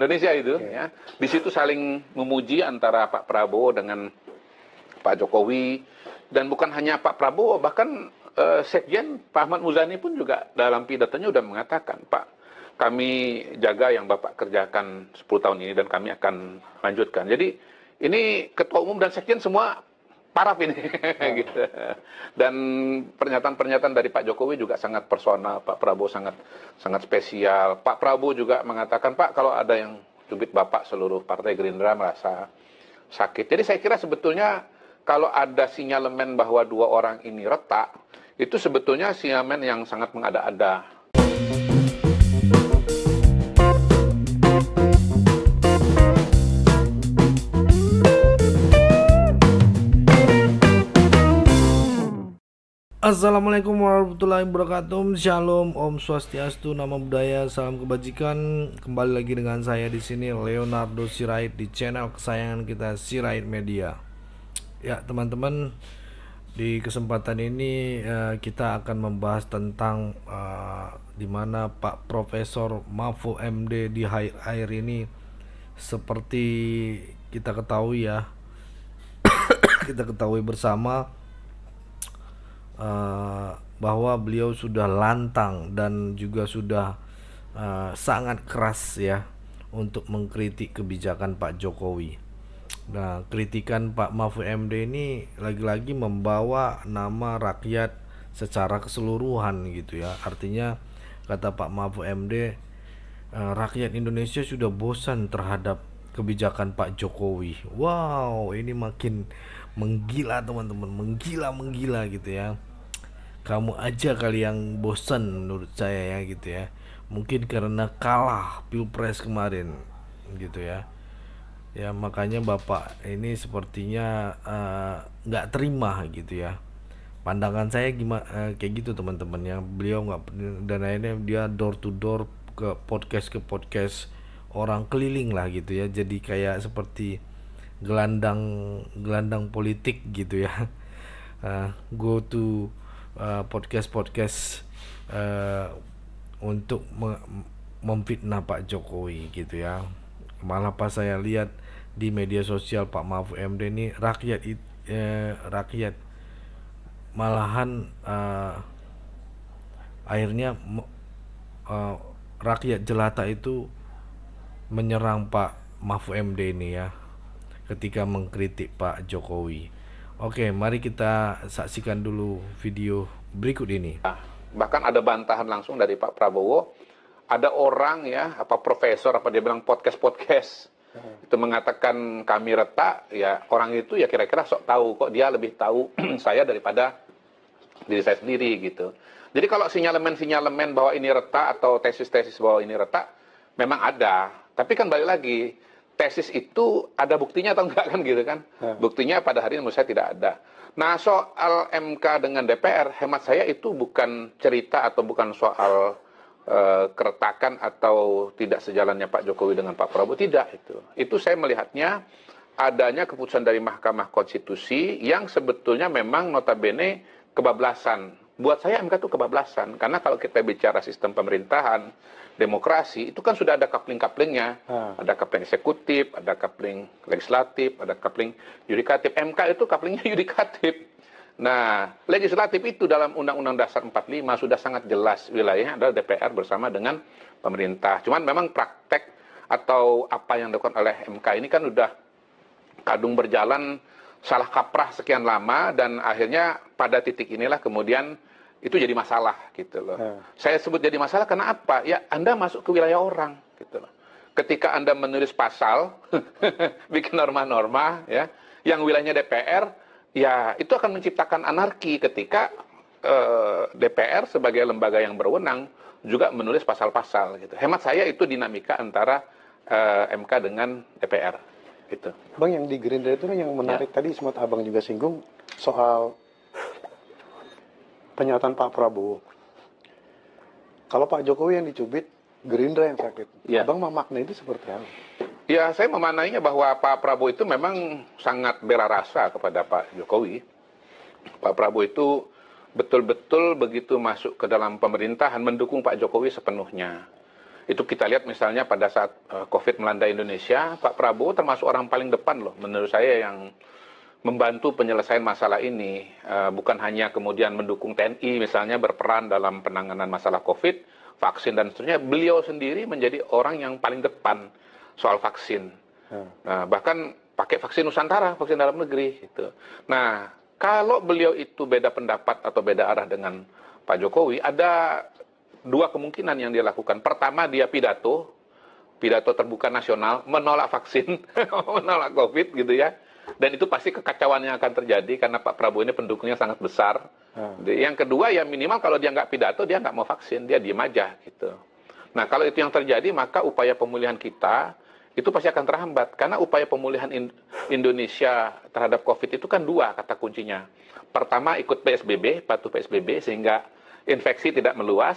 Indonesia itu, ya. Di situ saling memuji antara Pak Prabowo dengan Pak Jokowi, dan bukan hanya Pak Prabowo, bahkan Sekjen Pak Ahmad Muzani pun juga dalam pidatonya sudah mengatakan, Pak, kami jaga yang Bapak kerjakan 10 tahun ini dan kami akan lanjutkan. Jadi ini Ketua Umum dan Sekjen semua paraf ini, gitu. Dan pernyataan-pernyataan dari Pak Jokowi juga sangat personal, Pak Prabowo sangat spesial. Pak Prabowo juga mengatakan, Pak, kalau ada yang cubit Bapak, seluruh Partai Gerindra merasa sakit. Jadi saya kira sebetulnya kalau ada sinyalemen bahwa dua orang ini retak, itu sebetulnya sinyalemen yang sangat mengada-ada. Assalamualaikum warahmatullahi wabarakatuh. Shalom, Om Swastiastu, Namo Buddhaya, salam kebajikan. Kembali lagi dengan saya di sini Leonardo Sirait di channel kesayangan kita Sirait Media. Ya, teman-teman, di kesempatan ini kita akan membahas tentang di mana Pak Profesor Mahfud MD di akhir ini seperti kita ketahui ya. Kita ketahui bersama bahwa beliau sudah lantang dan juga sudah sangat keras ya untuk mengkritik kebijakan Pak Jokowi. Nah, kritikan Pak Mahfud MD ini lagi-lagi membawa nama rakyat secara keseluruhan gitu ya. Artinya kata Pak Mahfud MD, rakyat Indonesia sudah bosan terhadap kebijakan Pak Jokowi. Wow, ini makin menggila teman-teman, menggila gitu ya. Kamu aja kali yang bosan menurut saya ya gitu ya. Mungkin karena kalah pilpres kemarin gitu ya. Ya makanya Bapak ini sepertinya nggak terima gitu ya. Pandangan saya gimana kayak gitu teman-teman ya. Beliau nggak, dan akhirnya dia door to door ke podcast orang keliling lah gitu ya. Jadi kayak seperti gelandang politik gitu ya. Go to podcast untuk memfitnah Pak Jokowi gitu ya. Malah pas saya lihat di media sosial Pak Mahfud MD ini rakyat malahan akhirnya rakyat jelata itu menyerang Pak Mahfud MD ini ya ketika mengkritik Pak Jokowi. Oke, mari kita saksikan dulu video berikut ini. Bahkan ada bantahan langsung dari Pak Prabowo. Ada orang ya, profesor, dia bilang podcast itu mengatakan kami retak. Ya orang itu ya kira-kira sok tahu, kok dia lebih tahu saya daripada diri saya sendiri gitu. Jadi kalau sinyalemen bahwa ini retak atau tesis-tesis bahwa ini retak memang ada. Tapi kan balik lagi, tesis itu ada buktinya atau enggak kan gitu kan? Buktinya pada hari ini menurut saya tidak ada. Nah, soal MK dengan DPR, hemat saya itu bukan cerita atau bukan soal keretakan atau tidak sejalannya Pak Jokowi dengan Pak Prabowo, tidak itu. Itu saya melihatnya adanya keputusan dari Mahkamah Konstitusi yang sebetulnya memang notabene kebablasan. Buat saya MK itu kebablasan, karena kalau kita bicara sistem pemerintahan, demokrasi, itu kan sudah ada coupling-couplingnya. Ada coupling eksekutif, ada coupling legislatif, ada coupling yudikatif. MK itu couplingnya yudikatif. Nah, legislatif itu dalam Undang-Undang Dasar 45 sudah sangat jelas wilayahnya adalah DPR bersama dengan pemerintah. Cuman memang praktek atau apa yang dilakukan oleh MK ini kan udah kadung berjalan salah kaprah sekian lama, dan akhirnya pada titik inilah kemudian itu jadi masalah gitu loh. Saya sebut jadi masalah karena apa? Ya Anda masuk ke wilayah orang gitu loh. Ketika Anda menulis pasal, bikin norma-norma ya, yang wilayahnya DPR, ya itu akan menciptakan anarki ketika DPR sebagai lembaga yang berwenang juga menulis pasal-pasal gitu. Hemat saya itu dinamika antara MK dengan DPR gitu. Bang, yang di Gerindra itu yang menarik tadi sempat Abang juga singgung soal pernyataan Pak Prabowo. Kalau Pak Jokowi yang dicubit, Gerindra yang sakit. Abang memaknai itu seperti apa? Ya, saya memaknainya bahwa Pak Prabowo itu memang sangat bela rasa kepada Pak Jokowi. Pak Prabowo itu betul-betul begitu masuk ke dalam pemerintahan mendukung Pak Jokowi sepenuhnya. Itu kita lihat misalnya pada saat COVID melanda Indonesia, Pak Prabowo termasuk orang paling depan loh, menurut saya, yang membantu penyelesaian masalah ini. Bukan hanya kemudian mendukung TNI misalnya berperan dalam penanganan masalah COVID, vaksin dan seterusnya. Beliau sendiri menjadi orang yang paling depan soal vaksin. Bahkan pakai vaksin Nusantara, vaksin dalam negeri. Gitu. Nah, kalau beliau itu beda pendapat atau beda arah dengan Pak Jokowi, ada dua kemungkinan yang dia lakukan. Pertama, dia pidato terbuka nasional, menolak vaksin, menolak COVID gitu ya. Dan itu pasti kekacauan yang akan terjadi karena Pak Prabowo ini pendukungnya sangat besar. Yang kedua, ya minimal kalau dia nggak pidato, dia nggak mau vaksin, dia diem aja gitu. Nah, kalau itu yang terjadi, maka upaya pemulihan kita itu pasti akan terhambat. Karena upaya pemulihan Indonesia terhadap COVID itu kan dua kata kuncinya. Pertama, ikut PSBB, patuh PSBB, sehingga infeksi tidak meluas,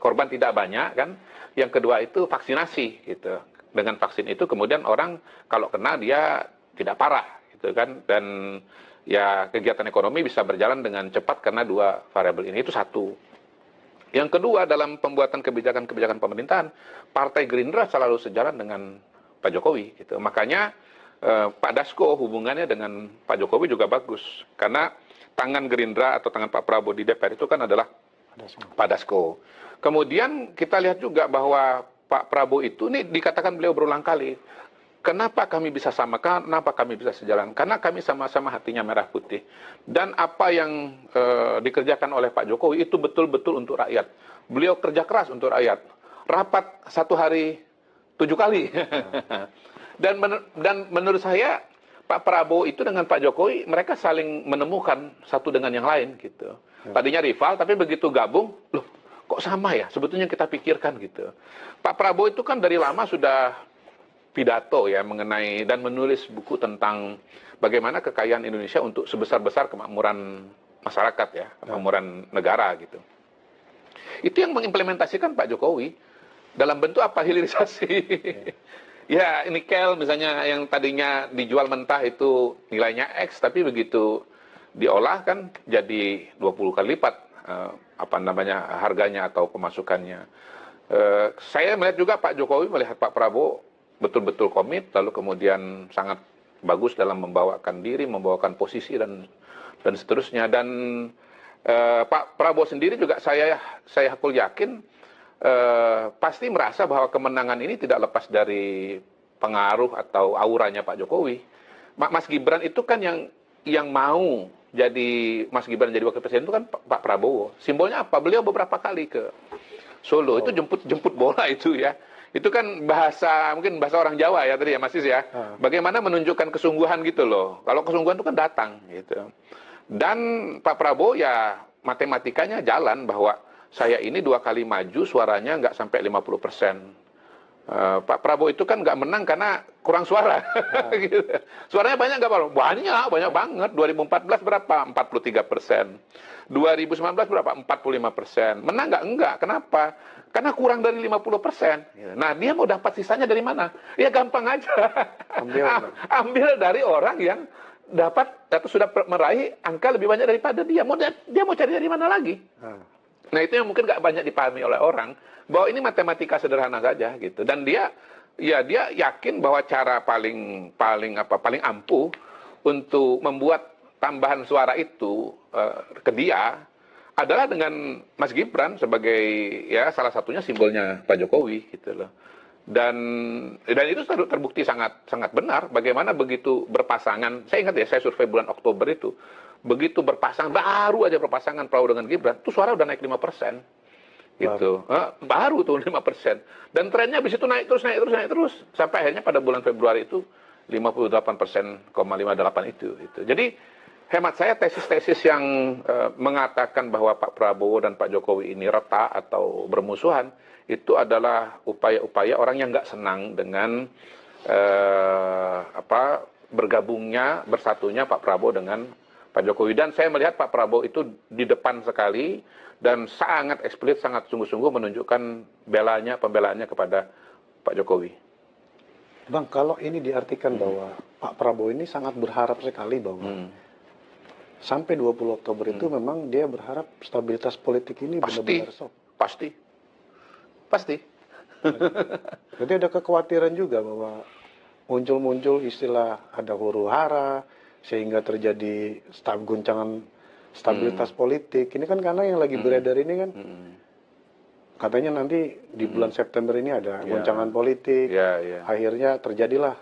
korban tidak banyak kan. Yang kedua itu vaksinasi gitu. Dengan vaksin itu kemudian orang kalau kena dia tidak parah gitu kan, dan ya kegiatan ekonomi bisa berjalan dengan cepat karena dua variabel ini. Itu satu. Yang kedua, dalam pembuatan kebijakan-kebijakan pemerintahan, Partai Gerindra selalu sejalan dengan Pak Jokowi gitu. Makanya Pak Dasko hubungannya dengan Pak Jokowi juga bagus, karena tangan Gerindra atau tangan Pak Prabowo di DPR itu kan adalah Pak Dasko. Kemudian kita lihat juga bahwa Pak Prabowo itu, ini dikatakan beliau berulang kali, kenapa kami bisa sama, kenapa kami bisa sejalan? Karena kami sama-sama hatinya merah putih. Dan apa yang dikerjakan oleh Pak Jokowi itu betul-betul untuk rakyat. Beliau kerja keras untuk rakyat. Rapat 1 hari 7 kali. Dan menurut saya, Pak Prabowo itu dengan Pak Jokowi, mereka saling menemukan satu dengan yang lain gitu. Tadinya rival, tapi begitu gabung, loh kok sama ya? Sebetulnya kita pikirkan gitu. Pak Prabowo itu kan dari lama sudah pidato ya mengenai dan menulis buku tentang bagaimana kekayaan Indonesia untuk sebesar-besar kemakmuran masyarakat ya, kemakmuran negara gitu. Itu yang mengimplementasikan Pak Jokowi dalam bentuk apa? Hilirisasi. Ya, nikel misalnya yang tadinya dijual mentah itu nilainya X, tapi begitu diolah kan jadi 20 kali lipat harganya atau pemasukannya. Saya melihat juga Pak Jokowi melihat Pak Prabowo betul-betul komit, lalu kemudian sangat bagus dalam membawakan diri, membawakan posisi dan seterusnya. Dan Pak Prabowo sendiri juga saya hakul yakin pasti merasa bahwa kemenangan ini tidak lepas dari pengaruh atau auranya Pak Jokowi. Mas Gibran itu kan yang mau jadi Mas Gibran jadi wakil presiden itu kan Pak Prabowo. Simbolnya apa? Beliau beberapa kali ke Solo, itu jemput bola itu ya. Itu kan mungkin bahasa orang Jawa ya tadi ya Mas Is ya. Bagaimana menunjukkan kesungguhan gitu loh. Kalau kesungguhan itu kan datang gitu. Dan Pak Prabowo ya matematikanya jalan bahwa saya ini 2 kali maju suaranya nggak sampai 50%. Pak Prabowo itu kan nggak menang karena kurang suara. Gitu. Suaranya banyak nggak Pak? Banyak banget. 2014 berapa? 43%. 2019 berapa? 45%. Menang nggak? Enggak. Kenapa? Karena kurang dari 50%. Nah, dia mau dapat sisanya dari mana? Ya gampang aja. Ambil dari orang yang dapat atau sudah meraih angka lebih banyak daripada dia. Dia mau cari dari mana lagi? Nah, itu yang mungkin nggak banyak dipahami oleh orang, bahwa ini matematika sederhana saja gitu. Dan dia yakin bahwa cara paling ampuh untuk membuat tambahan suara itu ke dia adalah dengan Mas Gibran sebagai ya salah satunya simbolnya Pak Jokowi gitu loh. Dan itu terbukti sangat benar bagaimana begitu berpasangan. Saya ingat ya, saya survei bulan Oktober itu. Begitu berpasangan, baru aja berpasangan Prabowo dengan Gibran, tuh suara udah naik 5%. Gitu. Baru tuh 5%. Dan trennya habis itu naik terus. Sampai akhirnya pada bulan Februari itu 58,58% itu. Jadi hemat saya tesis-tesis yang mengatakan bahwa Pak Prabowo dan Pak Jokowi ini retak atau bermusuhan, itu adalah upaya-upaya orang yang nggak senang dengan bergabungnya, bersatunya Pak Prabowo dengan Pak Jokowi. Dan saya melihat Pak Prabowo itu di depan sekali dan sangat eksplisit, sangat sungguh-sungguh menunjukkan pembelaannya kepada Pak Jokowi. Bang, kalau ini diartikan bahwa Pak Prabowo ini sangat berharap sekali bahwa sampai 20 Oktober itu memang dia berharap stabilitas politik ini benar-benar sok. Pasti. Jadi ada kekhawatiran juga bahwa muncul istilah ada huru hara sehingga terjadi guncangan stabilitas politik. Ini kan karena yang lagi beredar ini kan katanya nanti di bulan September ini ada goncangan politik. Akhirnya terjadilah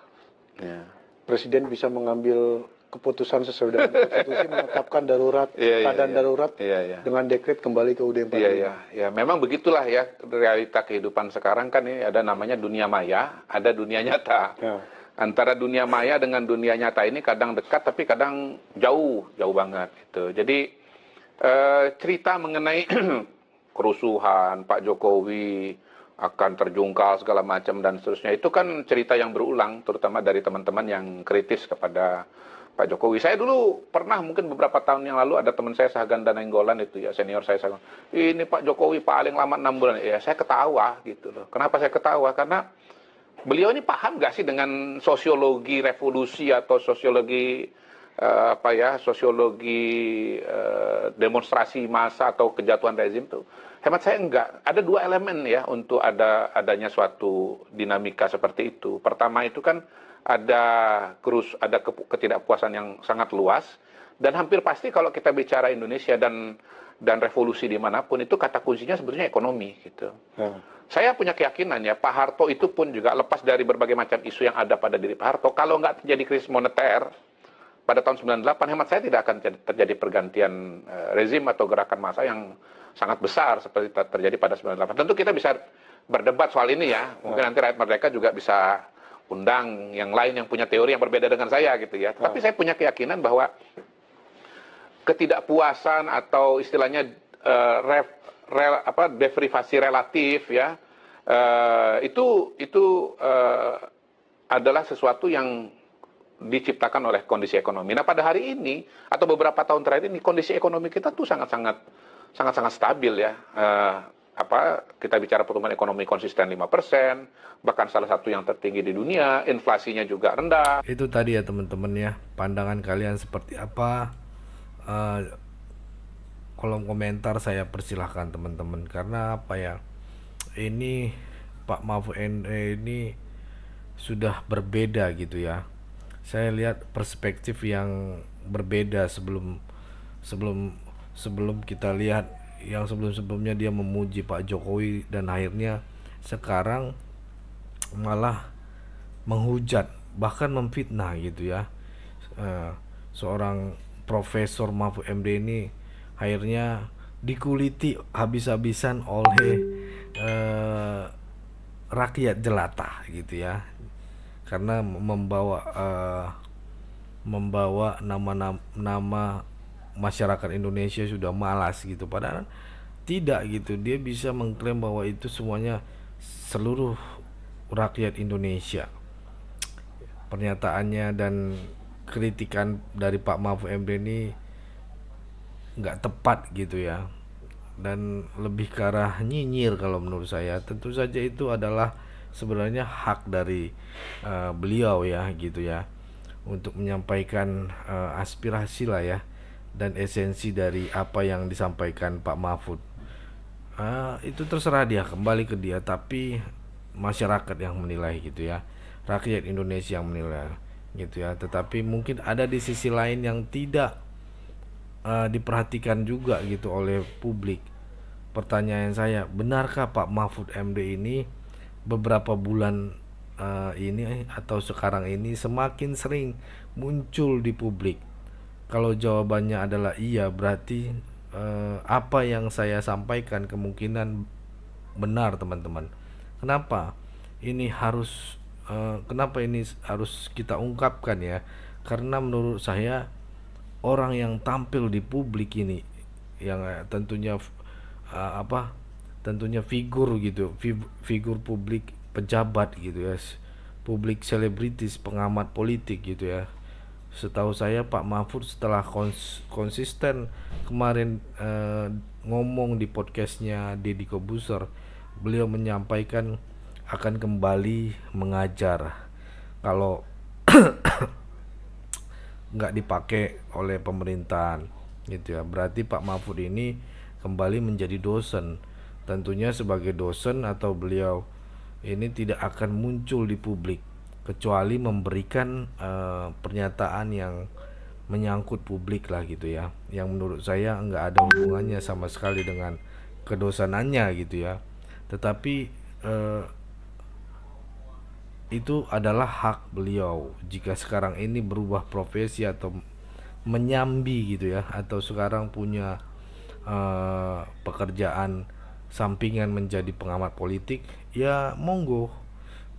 presiden bisa mengambil keputusan sesuai dengan konstitusi menetapkan darurat keadaan darurat dengan dekret kembali ke UUD 45. Ya, memang begitulah ya realita kehidupan sekarang kan ini ada namanya dunia maya, ada dunia nyata. Antara dunia maya dengan dunia nyata ini kadang dekat tapi kadang jauh banget gitu. Jadi cerita mengenai kerusuhan Pak Jokowi akan terjungkal segala macam dan seterusnya itu kan cerita yang berulang terutama dari teman-teman yang kritis kepada Pak Jokowi. Saya dulu pernah mungkin beberapa tahun yang lalu ada teman saya Sahaganda Nainggolan itu ya senior saya, ini Pak Jokowi paling lama 6 bulan. Ya saya ketawa gitu loh. Kenapa saya ketawa? Karena beliau ini paham nggak sih dengan sosiologi revolusi atau sosiologi demonstrasi massa atau kejatuhan rezim tuh? Hemat saya enggak. Ada dua elemen ya untuk adanya suatu dinamika seperti itu. Pertama itu kan ada ketidakpuasan yang sangat luas dan hampir pasti kalau kita bicara Indonesia dan revolusi dimanapun itu kata kuncinya sebetulnya ekonomi gitu. Saya punya keyakinan ya Pak Harto itu pun juga lepas dari berbagai macam isu yang ada pada diri Pak Harto, kalau nggak terjadi krisis moneter pada tahun 98, hemat saya tidak akan terjadi pergantian rezim atau gerakan massa yang sangat besar seperti terjadi pada 98. Tentu kita bisa berdebat soal ini ya. Mungkin nanti rakyat merdeka juga bisa undang yang lain yang punya teori yang berbeda dengan saya gitu ya. Tapi saya punya keyakinan bahwa ketidakpuasan atau istilahnya deprivasi relatif ya itu adalah sesuatu yang diciptakan oleh kondisi ekonomi. Nah pada hari ini atau beberapa tahun terakhir ini kondisi ekonomi kita tuh sangat-sangat stabil ya. Kita bicara pertumbuhan ekonomi konsisten 5%, bahkan salah satu yang tertinggi di dunia, inflasinya juga rendah. Itu tadi ya teman-teman ya, pandangan kalian seperti apa? Kolom komentar saya persilahkan teman-teman, karena apa ya, ini Pak Mahfud MD ini sudah berbeda gitu ya. Saya lihat perspektif yang berbeda sebelum kita lihat yang sebelum-sebelumnya dia memuji Pak Jokowi dan akhirnya sekarang malah menghujat bahkan memfitnah gitu ya. Seorang Profesor Mahfud MD ini akhirnya dikuliti habis-habisan oleh rakyat jelata gitu ya, karena membawa nama masyarakat Indonesia sudah malas gitu, padahal tidak gitu. Dia bisa mengklaim bahwa itu semuanya seluruh rakyat Indonesia. Pernyataannya dan kritikan dari Pak Mahfud MD ini nggak tepat gitu ya, dan lebih ke arah nyinyir kalau menurut saya. Tentu saja itu adalah sebenarnya hak dari beliau ya gitu ya, untuk menyampaikan aspirasi lah ya dan esensi dari apa yang disampaikan Pak Mahfud. Itu terserah dia, kembali ke dia, tapi masyarakat yang menilai gitu ya, rakyat Indonesia yang menilai gitu ya. Tetapi mungkin ada di sisi lain yang tidak diperhatikan juga gitu oleh publik. Pertanyaan saya, benarkah Pak Mahfud MD ini beberapa bulan ini atau sekarang ini semakin sering muncul di publik? Kalau jawabannya adalah iya, berarti apa yang saya sampaikan kemungkinan benar teman-teman. Kenapa ini harus kita ungkapkan ya? Karena menurut saya orang yang tampil di publik ini yang tentunya figur gitu, figur publik, pejabat gitu ya, publik selebritis, pengamat politik gitu ya. Setahu saya Pak Mahfud setelah konsisten kemarin ngomong di podcastnya Deddy Kobuser, beliau menyampaikan akan kembali mengajar kalau nggak dipakai oleh pemerintahan gitu ya. Berarti Pak Mahfud ini kembali menjadi dosen. Tentunya sebagai dosen atau beliau ini tidak akan muncul di publik kecuali memberikan pernyataan yang menyangkut publik lah gitu ya, yang menurut saya nggak ada hubungannya sama sekali dengan kedosanannya gitu ya. Tetapi itu adalah hak beliau jika sekarang ini berubah profesi atau menyambi gitu ya, atau sekarang punya pekerjaan sampingan menjadi pengamat politik, ya monggo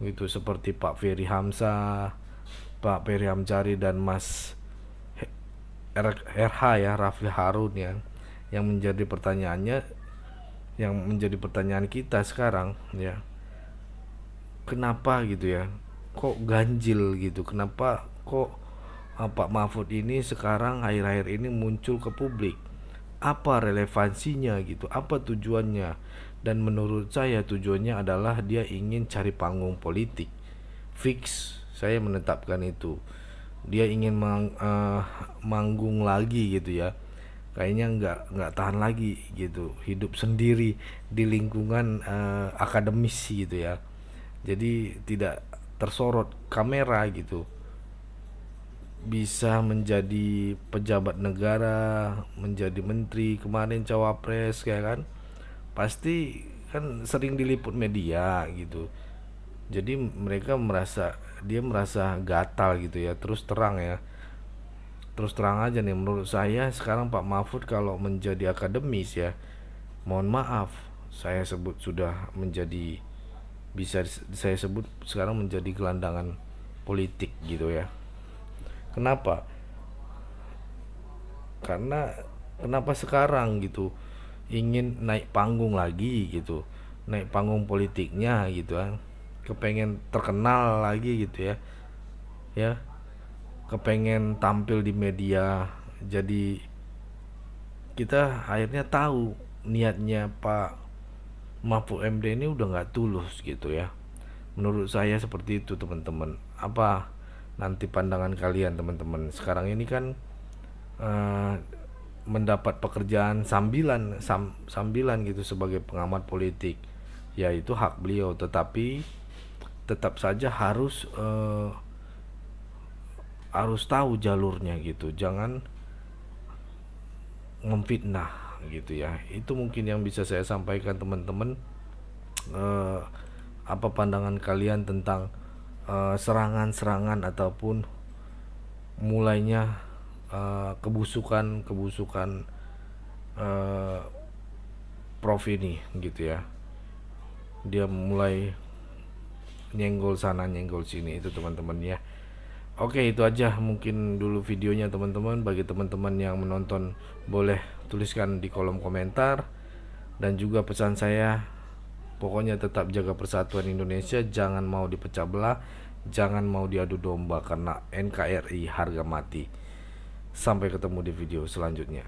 gitu, seperti Pak Ferry Hamzah, Pak Ferry Hamzari dan Mas RH ya, Rafli Harun ya. Yang menjadi pertanyaannya, yang menjadi pertanyaan kita sekarang ya, kenapa gitu ya, kok ganjil gitu, kenapa kok Pak Mahfud ini sekarang akhir-akhir ini muncul ke publik, apa relevansinya gitu, apa tujuannya. Dan menurut saya tujuannya adalah dia ingin cari panggung politik, fix, saya menetapkan itu. Dia ingin manggung lagi gitu ya, kayaknya nggak tahan lagi gitu hidup sendiri di lingkungan akademis gitu ya, jadi tidak tersorot kamera gitu, bisa menjadi pejabat negara, menjadi menteri kemarin, cawapres kayak kan, pasti kan sering diliput media gitu. Jadi dia merasa gatal gitu ya. Terus terang aja nih, menurut saya sekarang Pak Mahfud kalau menjadi akademis ya, mohon maaf, saya sebut sudah menjadi, bisa saya sebut sekarang menjadi gelandangan politik gitu ya. Kenapa? Karena kenapa sekarang gitu ingin naik panggung lagi gitu, naik panggung politiknya gitu kan, kepengen terkenal lagi gitu ya, kepengen tampil di media. Jadi kita akhirnya tahu niatnya Pak Mahfud MD ini udah nggak tulus gitu ya. Menurut saya seperti itu teman-teman. Apa nanti pandangan kalian teman-teman? Sekarang ini kan mendapat pekerjaan sambilan gitu sebagai pengamat politik, ya itu hak beliau, tetapi tetap saja harus tahu jalurnya gitu, jangan memfitnah gitu ya. Itu mungkin yang bisa saya sampaikan teman-teman. Apa pandangan kalian tentang serangan-serangan ataupun mulainya kebusukan Prof ini gitu ya, dia mulai nyenggol sana nyenggol sini itu teman-teman ya. Oke, itu aja mungkin dulu videonya teman-teman. Bagi teman-teman yang menonton boleh tuliskan di kolom komentar. Dan juga pesan saya, pokoknya tetap jaga persatuan Indonesia, jangan mau dipecah belah, jangan mau diadu domba, karena NKRI harga mati. Sampai ketemu di video selanjutnya.